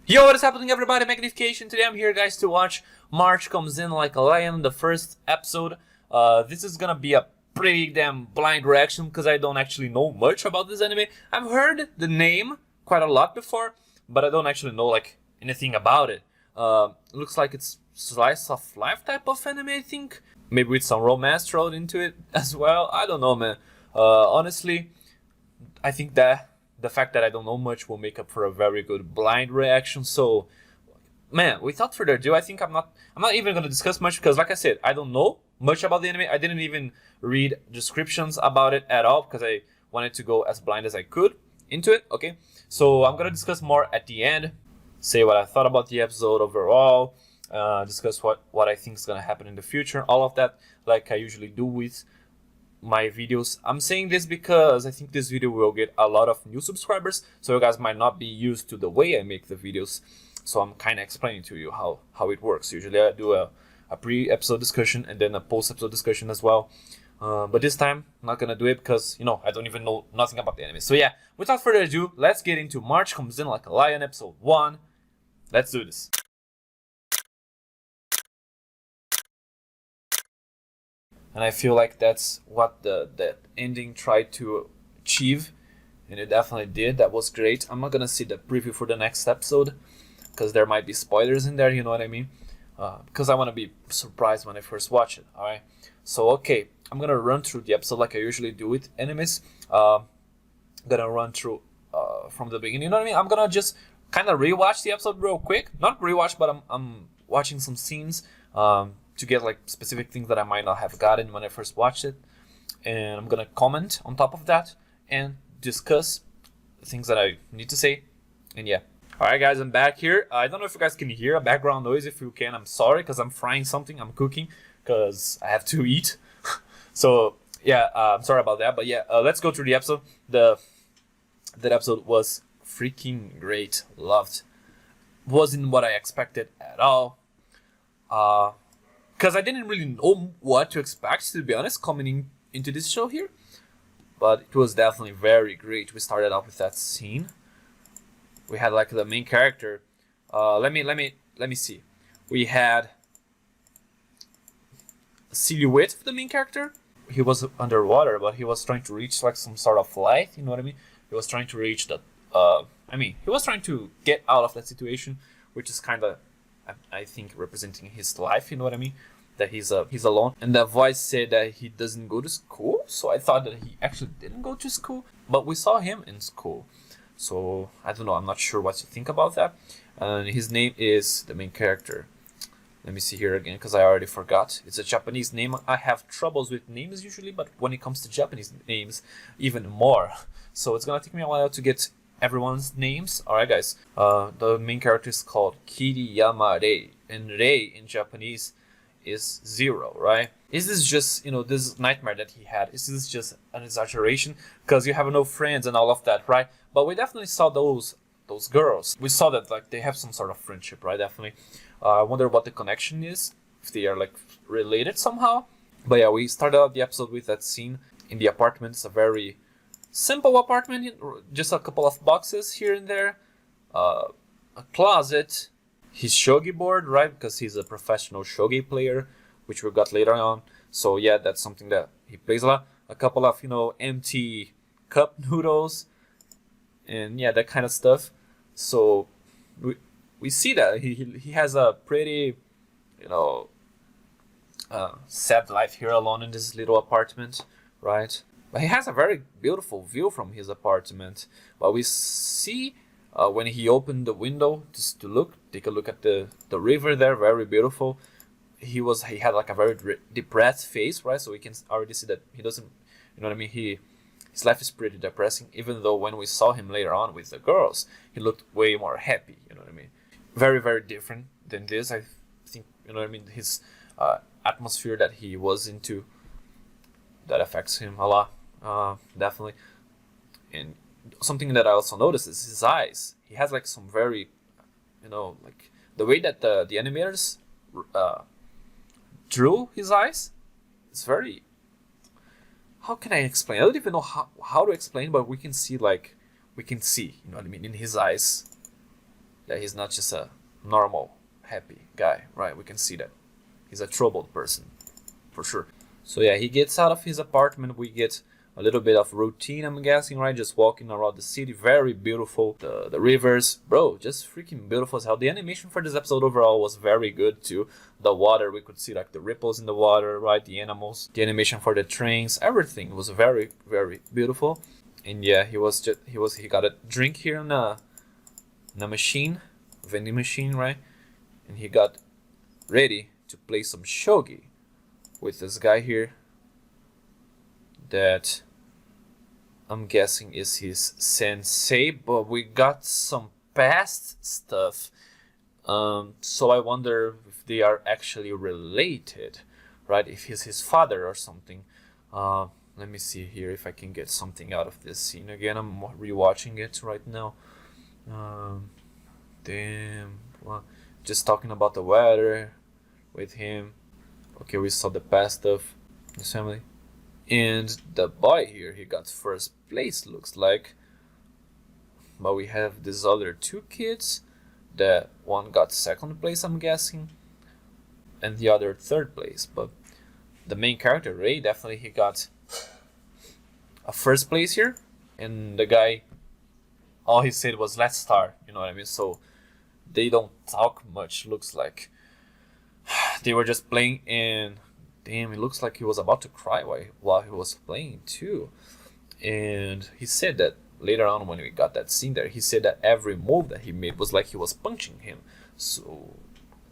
Yo, what is happening, everybody? Magnification. Today I'm here, guys, to watch March Comes In Like a Lion, the first episode. This is gonna be a pretty damn blind reaction because I don't actually know much about this anime. I've heard the name quite a lot before, but I don't actually know like anything about it. Looks like it's slice of life type of anime, I think. Maybe with some romance thrown into it as well. I don't know, man. Honestly, I think that the fact that I don't know much will make up for a very good blind reaction. So, man, without further ado, I think I'm not even gonna discuss much because, like I said, I don't know much about the anime. I didn't even read descriptions about it at all because I wanted to go as blind as I could into it. Okay, so I'm gonna discuss more at the end. Say what I thought about the episode overall. Discuss what I think is gonna happen in the future. All of that, like I usually do with my videos. I'm saying this because I think this video will get a lot of new subscribers, so you guys might not be used to the way I make the videos, so I'm kind of explaining to you how it works. Usually I do a pre-episode discussion and then a post-episode discussion as well, but this time I'm not gonna do it because, you know, I don't even know nothing about the anime. So yeah, without further ado, let's get into March Comes In Like a Lion episode 1. Let's do this. And I feel like that's what the ending tried to achieve, and it definitely did. That was great. I'm not gonna see the preview for the next episode because there might be spoilers in there, you know what I mean? Because I want to be surprised when I first watch it. All right. So okay, I'm gonna run through the episode like I usually do with animes. I'm gonna run through from the beginning. You know what I mean? I'm gonna just kind of rewatch the episode real quick. Not rewatch, but I'm watching some scenes. To get like specific things that I might not have gotten when I first watched it, and I'm gonna comment on top of that and discuss things that I need to say. And yeah, all right, guys, I'm back here. I don't know if you guys can hear a background noise. If you can, I'm sorry because I'm frying something. I'm cooking because I have to eat. So yeah, I'm sorry about that. But yeah, let's go through the episode. That episode was freaking great. Loved. Wasn't what I expected at all. Because I didn't really know what to expect, to be honest, coming into this show here. But it was definitely very great. We started off with that scene. We had like the main character. Let me see. We had a silhouette of the main character. He was underwater, but he was trying to reach like some sort of light. You know what I mean? He was trying to reach that. He was trying to get out of that situation, which is kind of, I think, representing his life. You know what I mean? That he's alone. And the voice said that he doesn't go to school. So I thought that he actually didn't go to school, but we saw him in school. So I don't know. I'm not sure what to think about that. And his name is the main character. Let me see here again because I already forgot. It's a Japanese name. I have troubles with names usually, but when it comes to Japanese names, even more. So it's gonna take me a while to get everyone's names. Alright, guys. The main character is called Kiriyama Rei, and Rei in Japanese is 0, right? Is this just, you know, this nightmare that he had? Is this just an exaggeration? Because you have no friends and all of that, right? But we definitely saw those girls. We saw that like they have some sort of friendship, right? Definitely. I wonder what the connection is, if they are like related somehow. But yeah, we started out the episode with that scene in the apartment. It's a very simple apartment, just a couple of boxes here and there, a closet, his shogi board, right? Because he's a professional shogi player, which we got later on. So yeah, that's something that he plays a lot. A couple of, you know, empty cup noodles, and yeah, that kind of stuff. So we see that he has a pretty, you know, sad life here alone in this little apartment, right? But he has a very beautiful view from his apartment. But we see when he opened the window just to take a look at the river there, very beautiful. He had like a very depressed face, right? So we can already see that he doesn't, you know what I mean? His life is pretty depressing, even though when we saw him later on with the girls, he looked way more happy, you know what I mean? Very, very different than this. I think, you know what I mean? His atmosphere that he was into, that affects him a lot. Definitely. And something that I also noticed is his eyes. He has like some very, you know, like the way that the animators drew his eyes. It's very, how can I explain? I don't even know how to explain, but we can see, you know what I mean, in his eyes. that he's not just a normal, happy guy, right? We can see that he's a troubled person, for sure. So yeah, he gets out of his apartment. We get a little bit of routine, I'm guessing, right? Just walking around the city, very beautiful. The rivers, bro, just freaking beautiful as hell. The animation for this episode overall was very good too. The water, we could see like the ripples in the water, right? The animals, the animation for the trains, everything was very, very beautiful. And yeah, he got a drink here in a machine, vending machine, right? And he got ready to play some shogi with this guy here that I'm guessing is his sensei, but we got some past stuff. So I wonder if they are actually related, right? If he's his father or something. Let me see here if I can get something out of this scene again. I'm rewatching it right now. Damn. Well, just talking about the weather with him. Okay, we saw the past of his family. And the boy here, he got first place, looks like. But we have these other two kids. That one got second place, I'm guessing. And the other third place. But the main character, Ray, definitely he got a first place here. And the guy, all he said was, let's start. You know what I mean? So they don't talk much, looks like. They were just playing, and damn, it looks like he was about to cry while he was playing too. And he said that later on when we got that scene there, he said that every move that he made was like he was punching him. So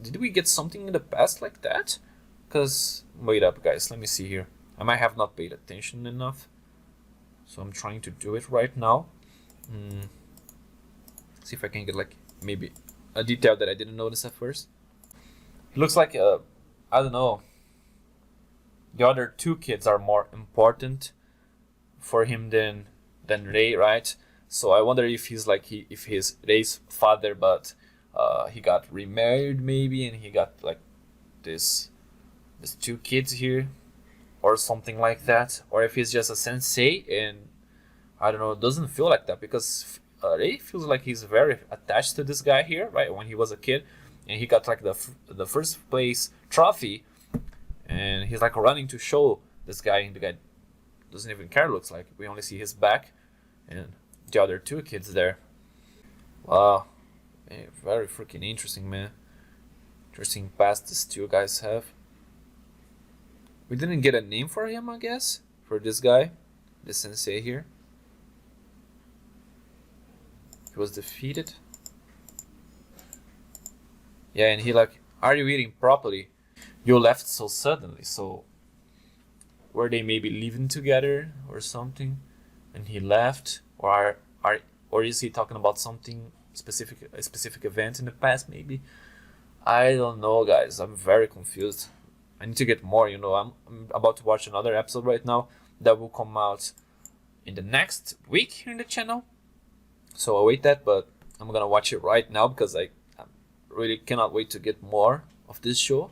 did we get something in the past like that? Because, wait up guys, let me see here. I might have not paid attention enough, so I'm trying to do it right now. See if I can get like maybe a detail that I didn't notice at first. It looks like, I don't know, the other two kids are more important for him than Ray, right? So I wonder if he's like if he's Ray's father, but he got remarried maybe, and he got like these two kids here, or something like that, or if he's just a sensei, and I don't know, it doesn't feel like that because Ray feels like he's very attached to this guy here, right? When he was a kid, and he got like the first place trophy, and he's like running to show this guy, and the guy doesn't even care, looks like. We only see his back and the other two kids there. Wow, man, very freaking interesting, man. Interesting past these two guys have. We didn't get a name for him, I guess, for this guy, the sensei here. He was defeated. Yeah, and he like, are you eating properly? You left so suddenly, so were they maybe living together or something, and he left, or is he talking about something specific, a specific event in the past maybe? I don't know, guys. I'm very confused. I need to get more. You know, I'm about to watch another episode right now that will come out in the next week here in the channel. So I'll wait that, but I'm gonna watch it right now because I really cannot wait to get more of this show.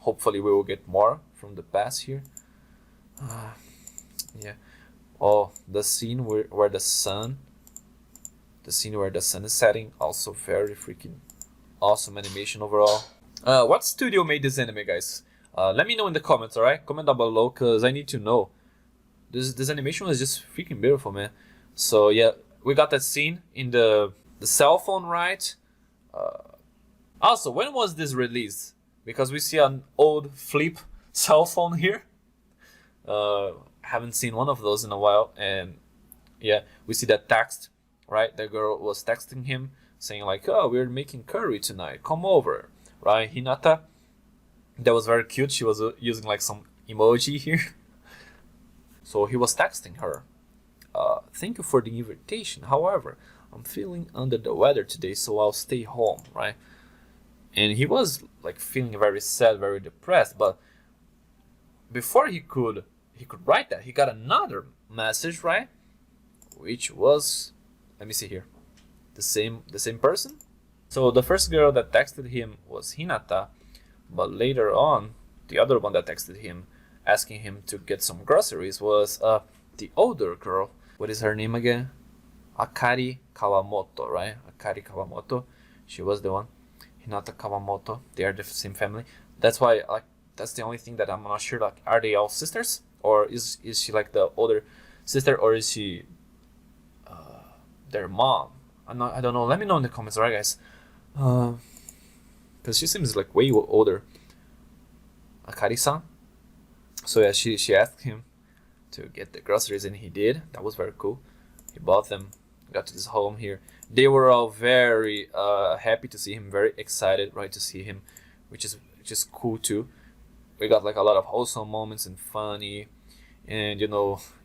Hopefully we will get more from the past here. Yeah. Oh, the scene where the sun is setting, also very freaking awesome animation overall. What studio made this anime, guys? Let me know in the comments, alright? Comment down below, cause I need to know. This animation was just freaking beautiful, man. So yeah, we got that scene in the cell phone, right? Also, when was this released? Because we see an old flip cell phone here. Haven't seen one of those in a while, and yeah, we see that text, right? The girl was texting him saying like, "Oh, we're making curry tonight. Come over." Right, Hinata. That was very cute. She was using like some emoji here. So he was texting her. Thank you for the invitation. However, I'm feeling under the weather today, so I'll stay home, right? And he was like feeling very sad, very depressed. But before he could write that, he got another message, right? Which was, let me see here, the same person. So the first girl that texted him was Hinata, but later on, the other one that texted him, asking him to get some groceries, was the older girl. What is her name again? Akari Kawamoto, right? Akari Kawamoto, she was the one. Hinata Kawamoto, they are the same family. That's why, like, that's the only thing that I'm not sure. Like, are they all sisters, or is she like the older sister, or is she their mom? I don't know. Let me know in the comments, alright, guys? Because she seems like way older. Akari-san. So yeah, she asked him to get the groceries, and he did. That was very cool. He bought them. Got to this home here. They were all very happy to see him, very excited, right, to see him, which is cool too. We got like a lot of wholesome moments and funny, and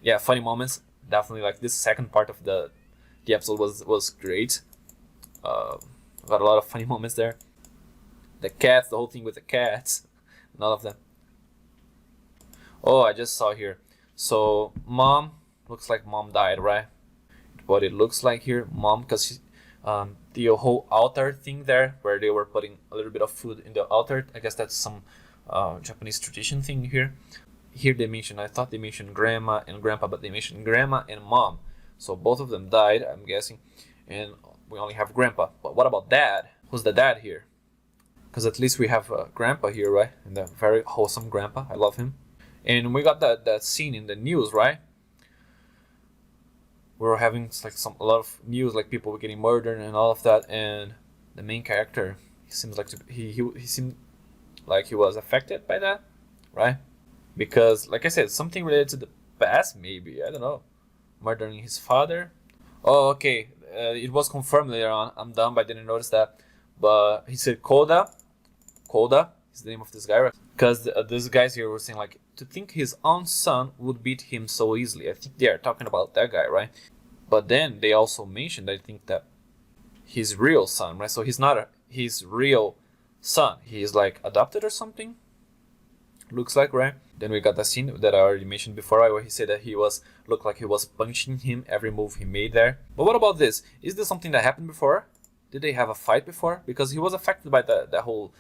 yeah, funny moments. Definitely, like, this second part of the episode was great. Got a lot of funny moments there. The cats, the whole thing with the cats, and all of them. Oh, I just saw here. So mom, looks like mom died, right? What it looks like here, mom, because the whole altar thing there, where they were putting a little bit of food in the altar. I guess that's some Japanese tradition thing here. Here they mentioned, I thought they mentioned grandma and grandpa, but they mentioned grandma and mom. So both of them died, I'm guessing, and we only have grandpa. But what about dad? Who's the dad here? Because at least we have grandpa here, right? And the very wholesome grandpa. I love him. And we got that scene in the news, right? We were having like a lot of news, like people were getting murdered and all of that. And the main character, he seems like he seemed like he was affected by that, right? Because, like I said, something related to the past, maybe, I don't know. Murdering his father. Oh, okay. It was confirmed later on. I'm dumb, but I didn't notice that. But he said Koda. Koda is the name of this guy, right? Because these guys here were saying, like, to think his own son would beat him so easily. I think they are talking about that guy, right? But then they also mentioned, I think, that his real son, right? So he's not his real son. He is like adopted or something. Looks like, right? Then we got the scene that I already mentioned before, right, where he said that looked like he was punching him every move he made there. But what about this? Is this something that happened before? Did they have a fight before? Because he was affected by the whole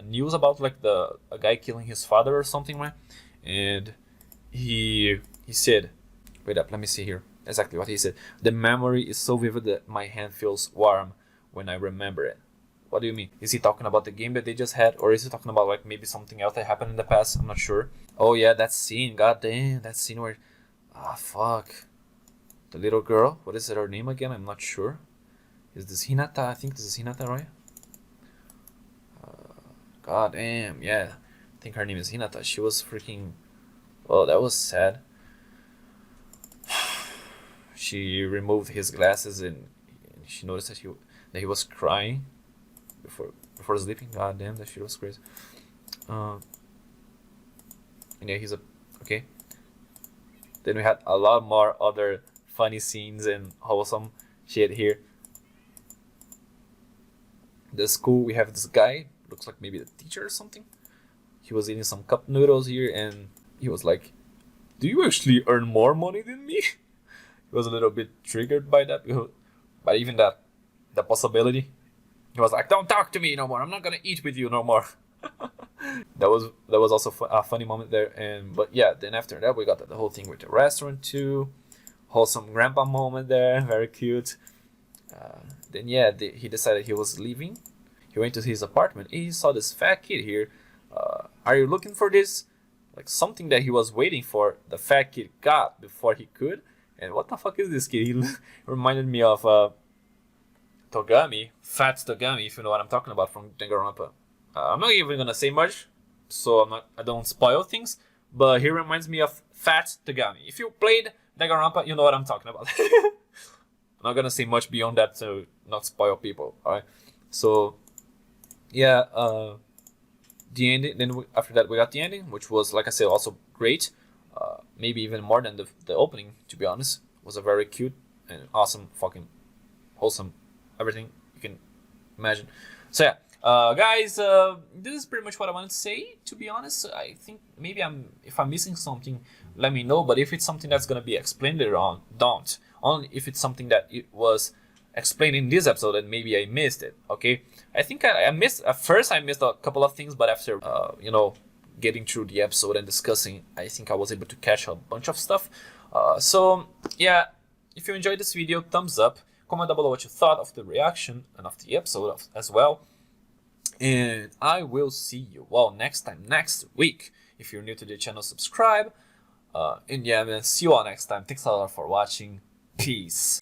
news about like a guy killing his father or something, right? And he said, wait up, let me see here exactly what he said. The memory is so vivid that my hand feels warm when I remember it. What do you mean? Is he talking about the game that they just had, or is he talking about like maybe something else that happened in the past? I'm not sure. Oh yeah, that scene. God damn, that scene where, fuck, the little girl. What is her name again? I'm not sure. Is this Hinata? I think this is Hinata, right? God damn, yeah. I think her name is Hinata. She was freaking. Oh, that was sad. She removed his glasses and she noticed that he was crying before sleeping. God damn, that shit was crazy. And yeah, he's okay. Then we had a lot more other funny scenes and wholesome shit here. The school, we have this guy, looks like maybe the teacher or something. He was eating some cup noodles here, and he was like, "Do you actually earn more money than me?" He was a little bit triggered by that, but even that, the possibility. He was like, "Don't talk to me no more. I'm not gonna eat with you no more." That was also a funny moment there. But yeah, then after that we got the whole thing with the restaurant too. Wholesome grandpa moment there, very cute. Then yeah, he decided he was leaving. He went to his apartment and he saw this fat kid here. Are you looking for this? Like something that he was waiting for, the fat kid got before he could. And what the fuck is this kid? He reminded me of Togami, Fat Togami, if you know what I'm talking about, from Danganronpa. I'm not even gonna say much, so I don't spoil things. But he reminds me of Fat Togami. If you played Danganronpa, you know what I'm talking about. I'm not gonna say much beyond that to not spoil people. All right. So yeah, the ending. Then after that, we got the ending, which was, like I said, also great. Maybe even more than the opening. To be honest, it was a very cute and awesome, fucking wholesome, everything you can imagine. So yeah, guys, this is pretty much what I wanted to say. To be honest, I think maybe if I'm missing something, let me know. But if it's something that's gonna be explained later on, don't. Only if it's something that it was explained in this episode and maybe I missed it. Okay, I think I missed at first. I missed a couple of things, but after getting through the episode and discussing, I think I was able to catch a bunch of stuff. So yeah, If you enjoyed this video, thumbs up. Comment down below what you thought of the reaction and of the episode as well. And I will see you all next time, next week. If you're new to the channel, subscribe. And yeah, man, see you all next time. Thanks a lot for watching. Peace.